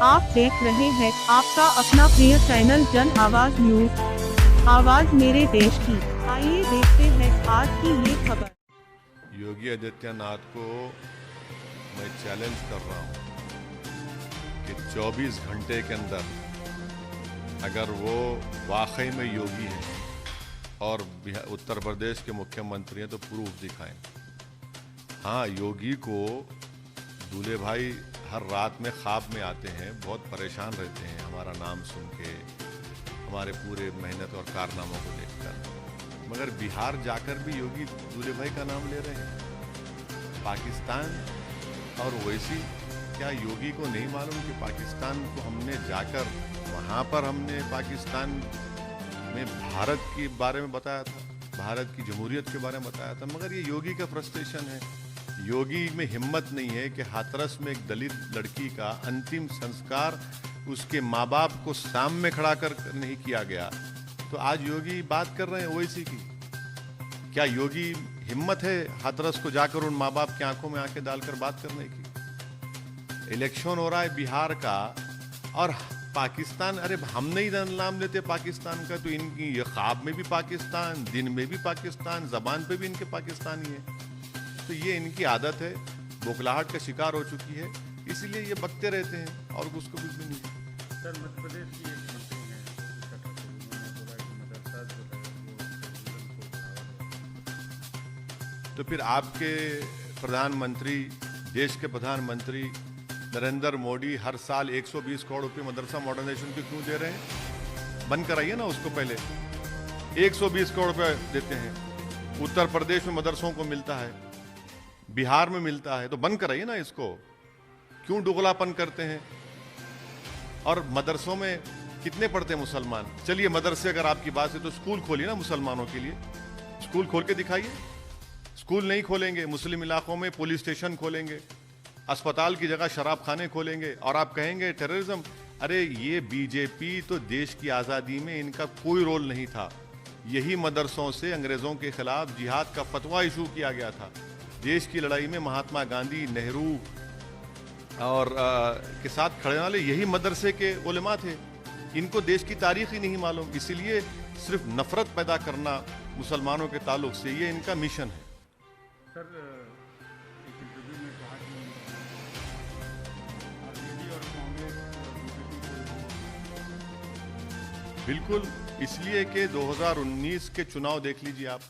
आप देख रहे हैं आपका अपना प्रिय चैनल जन आवाज न्यूज, आवाज मेरे देश की। आइए देखते हैं आज की ये खबर। योगी आदित्यनाथ को मैं चैलेंज कर रहा हूं कि 24 घंटे के अंदर अगर वो वाकई में योगी हैं और उत्तर प्रदेश के मुख्यमंत्री हैं तो प्रूफ दिखाएं। हाँ, योगी को दूल्हे भाई हर रात में ख्वाब में आते हैं, बहुत परेशान रहते हैं हमारा नाम सुन के, हमारे पूरे मेहनत और कारनामों को देखकर। मगर बिहार जाकर भी योगी दूल्हे भाई का नाम ले रहे हैं। पाकिस्तान और वैसी क्या योगी को नहीं मालूम कि पाकिस्तान को हमने जाकर वहाँ पर हमने पाकिस्तान में भारत के बारे में बताया था, भारत की जमहूरियत के बारे में बताया था। मगर ये योगी का फ्रस्ट्रेशन है। योगी में हिम्मत नहीं है कि हाथरस में एक दलित लड़की का अंतिम संस्कार उसके माँ बाप को सामने खड़ा कर नहीं किया गया, तो आज योगी बात कर रहे हैं ओवैसी की। क्या योगी हिम्मत है हाथरस को जाकर उन माँ बाप की आंखों में आंखें डालकर बात करने की? इलेक्शन हो रहा है बिहार का और पाकिस्तान, अरे हम नहीं नाम लेते पाकिस्तान का, तो इनकी ये ख्वाब में भी पाकिस्तान, दिन में भी पाकिस्तान, जबान पे भी इनके पाकिस्तानी है। तो ये इनकी आदत है, बौखलाहट का शिकार हो चुकी है, इसीलिए ये बकते रहते हैं और उसको कुछ भी नहीं। सर, मध्य प्रदेश की एक मंत्री हैं, उन्होंने बोला कि मदरसा जो है वो। तो फिर आपके प्रधानमंत्री, देश के प्रधानमंत्री नरेंद्र मोदी हर साल 120 करोड़ रुपए मदरसा मॉडर्नाइजेशन के क्यों दे रहे हैं? बंद कराइए ना उसको पहले। 120 करोड़ रुपए देते हैं, उत्तर प्रदेश में मदरसों को मिलता है, बिहार में मिलता है, तो बंद कराइए ना इसको। क्यों दुगलापन करते हैं? और मदरसों में कितने पढ़ते हैं मुसलमान? चलिए मदरसे अगर आपकी बात है तो स्कूल खोलिए ना मुसलमानों के लिए, स्कूल खोल के दिखाइए। स्कूल नहीं खोलेंगे, मुस्लिम इलाकों में पुलिस स्टेशन खोलेंगे, अस्पताल की जगह शराब खाने खोलेंगे और आप कहेंगे टेररिज्म। अरे ये बीजेपी तो देश की आज़ादी में इनका कोई रोल नहीं था। यही मदरसों से अंग्रेजों के खिलाफ जिहाद का फतवा इशू किया गया था। देश की लड़ाई में महात्मा गांधी, नेहरू और के साथ खड़े वाले यही मदरसे के उलेमा थे। इनको देश की तारीख ही नहीं मालूम, इसीलिए सिर्फ नफरत पैदा करना मुसलमानों के ताल्लुक से ये इनका मिशन है। सर, एक इंटरव्यू में कहा कि आरजेडी और कांग्रेस बिल्कुल, इसलिए कि 2019 के चुनाव देख लीजिए आप।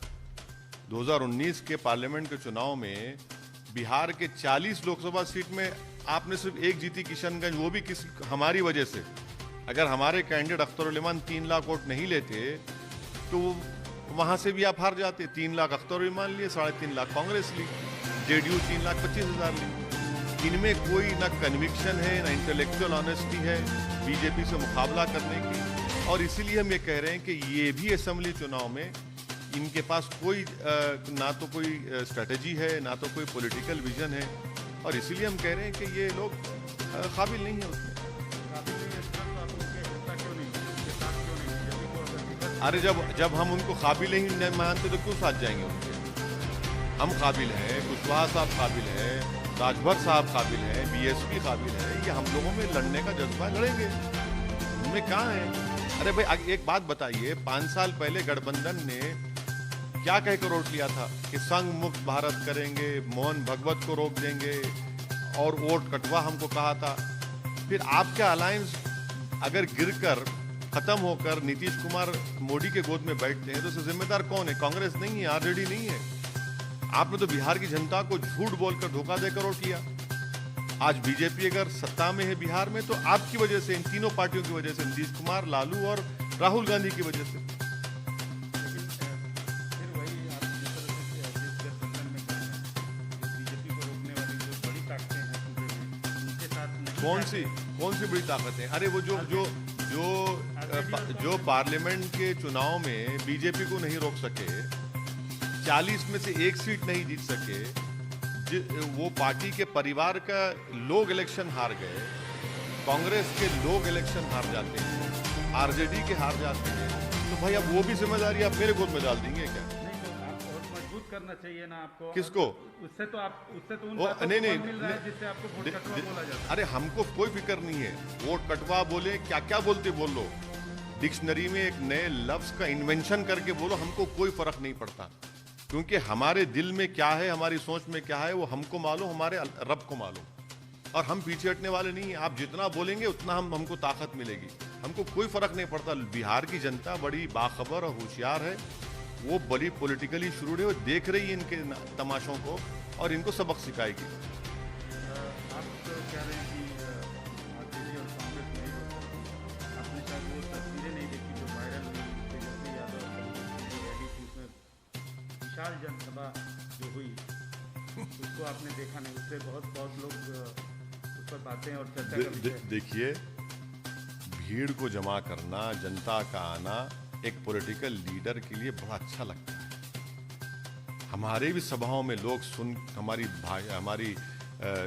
2019 के पार्लियामेंट के चुनाव में बिहार के 40 लोकसभा सीट में आपने सिर्फ एक जीती, किशनगंज, वो भी हमारी वजह से। अगर हमारे कैंडिडेट अख्तरुल 3 लाख वोट नहीं लेते तो वहां से भी आप हार जाते। 3 लाख अख्तरुल लिए, 3.5 लाख कांग्रेस ली, जेडीयू 3,25,000 ली। इनमें कोई ना कन्विक्शन है, ना इंटेलेक्चुअल ऑनेस्टी है बीजेपी से मुकाबला करने की। और इसीलिए हम ये कह रहे हैं कि ये भी असेंबली चुनाव में इनके पास कोई ना तो कोई स्ट्रेटजी है, ना तो कोई पॉलिटिकल विजन है, और इसीलिए हम कह रहे हैं कि ये लोग काबिल नहीं है उसमें। अरे जब हम उनको काबिल ही नहीं मानते तो क्यों साथ जाएंगे उनके? हम काबिल हैं, कुशवाहा साहब काबिल हैं, राजभर साहब काबिल हैं, बीएसपी काबिल है। ये हम लोगों में लड़ने का जज्बा, लड़ेंगे। उनमें कहाँ है? अरे भाई एक बात बताइए, 5 साल पहले गठबंधन ने क्या कहकर वोट लिया था कि संघ मुक्त भारत करेंगे, मोहन भगवत को रोक देंगे और वोट कटवा हमको कहा था। फिर आपका अलायंस अगर गिरकर खत्म होकर नीतीश कुमार मोदी के गोद में बैठते हैं तो उससे जिम्मेदार कौन है? कांग्रेस नहीं है, आरजेडी नहीं है। आपने तो बिहार की जनता को झूठ बोलकर, धोखा देकर वोट लिया। आज बीजेपी अगर सत्ता में है बिहार में तो आपकी वजह से, इन तीनों पार्टियों की वजह से, नीतीश कुमार, लालू और राहुल गांधी की वजह से। कौन सी बड़ी ताकत है? अरे वो जो पार्लियामेंट के चुनाव में बीजेपी को नहीं रोक सके, 40 में से एक सीट नहीं जीत सके, वो पार्टी के परिवार का लोग इलेक्शन हार गए, कांग्रेस के लोग इलेक्शन हार जाते हैं, आरजेडी के हार जाते हैं, तो भाई अब वो भी जिम्मेदारी आप मेरे गोद में डाल देंगे क्या? नहीं तो आप और मजबूत करना चाहिए ना आपको। किसको? उससे तो उन वो बातों नहीं को नहीं फल मिल रहा है जिससे आपको वोट कटवा बोला जाता है। अरे हमको कोई फिक्र नहीं है, वोट कटवा बोले क्या क्या बोलते बोल लो, डिक्शनरी में एक नए लफ्ज का इन्वेंशन करके बोलो, हमको कोई फर्क नहीं पड़ता, क्योंकि हमारे दिल में क्या है, हमारी सोच में क्या है वो हमको मालूम, हमारे रब को मालूम, और हम पीछे हटने वाले नहीं हैं। आप जितना बोलेंगे उतना हमको ताकत मिलेगी, हमको कोई फर्क नहीं पड़ता। बिहार की जनता बड़ी बाखबर और होशियार है, वो बड़ी पॉलिटिकली श्रूड है, वो देख रही है इनके तमाशों को और इनको सबक सिखाएगी। आप तो कह रहे हैं कि आरजेडी और कांग्रेस नहीं होता, आपने शायद वो तस्वीरें नहीं देखी जो वायरल हुई, तेजस्वी यादव की रैली थी, उसमें विशाल जनसभा जो हुई उसको आपने देखा नहीं? उससे बहुत लोग उस पर बातें और चर्चा करते हैं। देखिए, भीड़ को जमा करना, जनता का आना एक पॉलिटिकल लीडर के लिए बड़ा अच्छा लगता है। हमारे भी सभाओं में लोग हमारी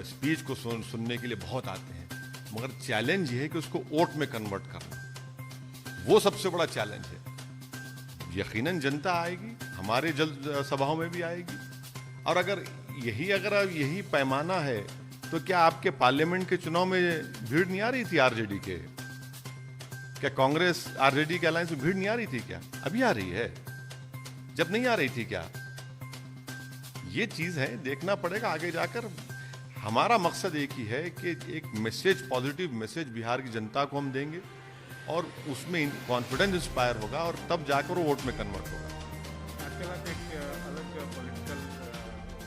स्पीच को सुनने के लिए बहुत आते हैं, मगर चैलेंज ये है कि उसको वोट में कन्वर्ट करना, वो सबसे बड़ा चैलेंज है। यकीनन जनता आएगी, हमारे जल्द सभाओं में भी आएगी, और अगर यही पैमाना है तो क्या आपके पार्लियामेंट के चुनाव में भीड़ नहीं आ रही थी आरजेडी के? क्या कांग्रेस आरजेडी के अलायंस में भीड़ नहीं आ रही थी क्या? अभी आ रही है, जब नहीं आ रही थी क्या? ये चीज है, देखना पड़ेगा आगे जाकर। हमारा मकसद एक ही है कि एक मैसेज, पॉजिटिव मैसेज बिहार की जनता को हम देंगे और उसमें कॉन्फिडेंस इंस्पायर होगा और तब जाकर वो वोट में कन्वर्ट होगा। आजकल आप एक अलग पॉलिटिकल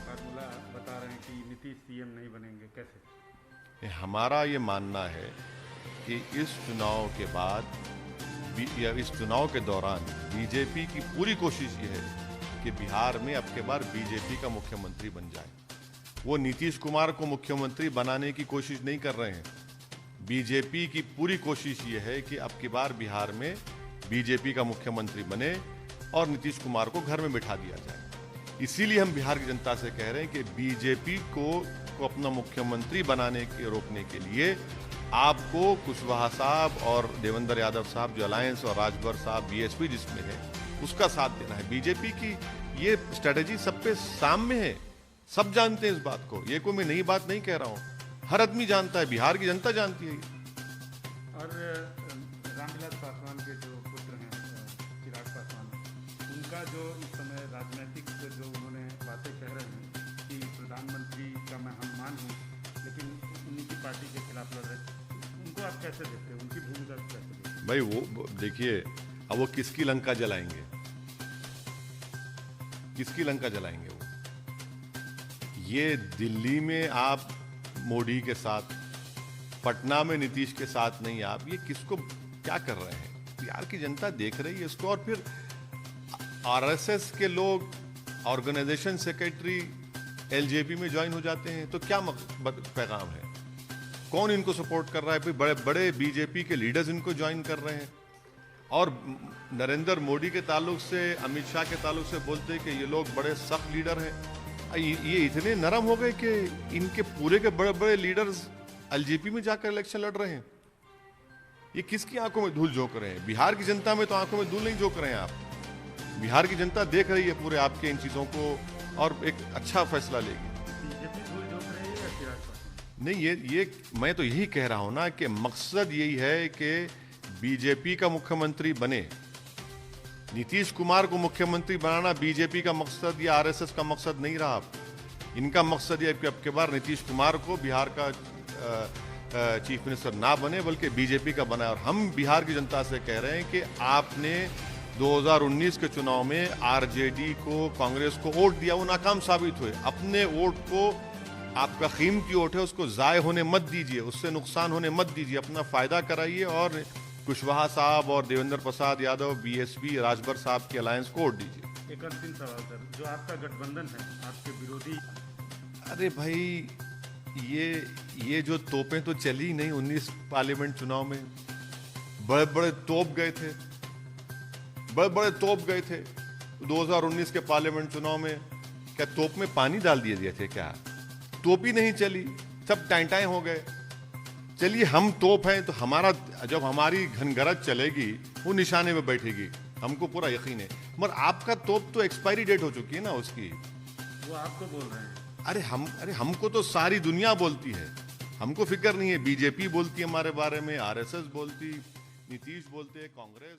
फार्मूला बता रहे हैं कि नीतीश सीएम नहीं बनेंगे, कैसे? हमारा ये मानना है कि इस चुनाव के बाद या इस चुनाव के दौरान बीजेपी की पूरी कोशिश ये है कि बिहार में अब के बार बीजेपी का मुख्यमंत्री बन जाए। वो नीतीश कुमार को मुख्यमंत्री बनाने की कोशिश नहीं कर रहे हैं। बीजेपी की पूरी कोशिश ये है कि अब की बार बिहार में बीजेपी का मुख्यमंत्री बने और नीतीश कुमार को घर में बिठा दिया जाए। इसीलिए हम बिहार की जनता से कह रहे हैं कि बीजेपी को अपना मुख्यमंत्री बनाने के रोकने के लिए आपको कुशवाहा साहब और देवेंद्र यादव साहब जो अलायंस और राजभर साहब बीएसपी जिसमें है उसका साथ देना है। बीजेपी की ये स्ट्रेटेजी सब पे सामने है, सब जानते हैं इस बात को, ये कोई मैं नई बात नहीं कह रहा हूं, हर आदमी जानता है, बिहार की जनता जानती है। और रामविलास पासवान के जो पुत्र हैं चिराग पासवान, उनका जो इस समय राजनीतिक जो उन्होंने बातें कह रहे हैं कि प्रधानमंत्री का मैं सम्मान हूँ लेकिन उन्हीं की पार्टी के खिलाफ लड़ रहे, उनको आप कैसे देखते हैं, उनकी भूमिका कैसे देखते हैं? भाई वो देखिए, अब वो किसकी लंका जलाएंगे, किसकी लंका जलाएंगे? वो ये दिल्ली में आप मोदी के साथ, पटना में नीतीश के साथ नहीं, आप ये किसको क्या कर रहे हैं? बिहार की जनता देख रही है इसको। और फिर आरएसएस के लोग ऑर्गेनाइजेशन सेक्रेटरी एलजेपी में ज्वाइन हो जाते हैं तो क्या पैगाम है? कौन इनको सपोर्ट कर रहा है? बड़े बड़े बीजेपी के लीडर्स इनको ज्वाइन कर रहे हैं और नरेंद्र मोदी के ताल्लुक से, अमित शाह के ताल्लुक से बोलते हैं कि ये लोग बड़े सख्त लीडर हैं। ये इतने नरम हो गए कि इनके पूरे के बड़े बड़े लीडर्स एलजेपी में जाकर इलेक्शन लड़ रहे हैं। ये किसकी आंखों में धूल झोंक रहे हैं? बिहार की जनता में तो आंखों में धूल नहीं झोंक रहे हैं आप। बिहार की जनता देख रही है पूरे आपके इन चीजों को और एक अच्छा फैसला लेगी। बीजेपी धूल झोंक रही है या चिराग पासवान? नहीं, ये मैं तो यही कह रहा हूं ना कि मकसद यही है कि बीजेपी का मुख्यमंत्री बने। नीतीश कुमार को मुख्यमंत्री बनाना बीजेपी का मकसद या आरएसएस का मकसद नहीं रहा। इनका मकसद ये कि अब के बार नीतीश कुमार को बिहार का चीफ मिनिस्टर ना बने बल्कि बीजेपी का बनाए। और हम बिहार की जनता से कह रहे हैं कि आपने 2019 के चुनाव में आरजेडी को, कांग्रेस को वोट दिया, वो नाकाम साबित हुए। अपने वोट को, आपका कीमती वोट है, उसको जाय होने मत दीजिए, उससे नुकसान होने मत दीजिए, अपना फायदा कराइए और कुशवाहा साहब और देवेंद्र प्रसाद यादव, बीएसपी, राजभर साहब की अलायंस को वोट दीजिए। एक अंतिम सवाल सर, जो आपका गठबंधन है, आपके विरोधी, अरे भाई, ये जो तोपें तो चली नहीं 19 पार्लियामेंट चुनाव में। बड़े बड़े तोप गए थे, बड़े बड़े तोप गए थे, 2019 के पार्लियामेंट चुनाव में क्या तोप में पानी डाल दिए दिए थे क्या? तोप ही नहीं चली, सब टाइटाएं हो गए। चलिए हम तोप हैं तो हमारा, जब हमारी घनगरज चलेगी वो निशाने में बैठेगी, हमको पूरा यकीन है। मगर आपका तोप तो एक्सपायरी डेट हो चुकी है ना उसकी। वो आप तो बोल रहे हैं। अरे हमको तो सारी दुनिया बोलती है, हमको फिक्र नहीं है। बीजेपी बोलती है हमारे बारे में, आरएसएस बोलती, नीतीश बोलते, कांग्रेस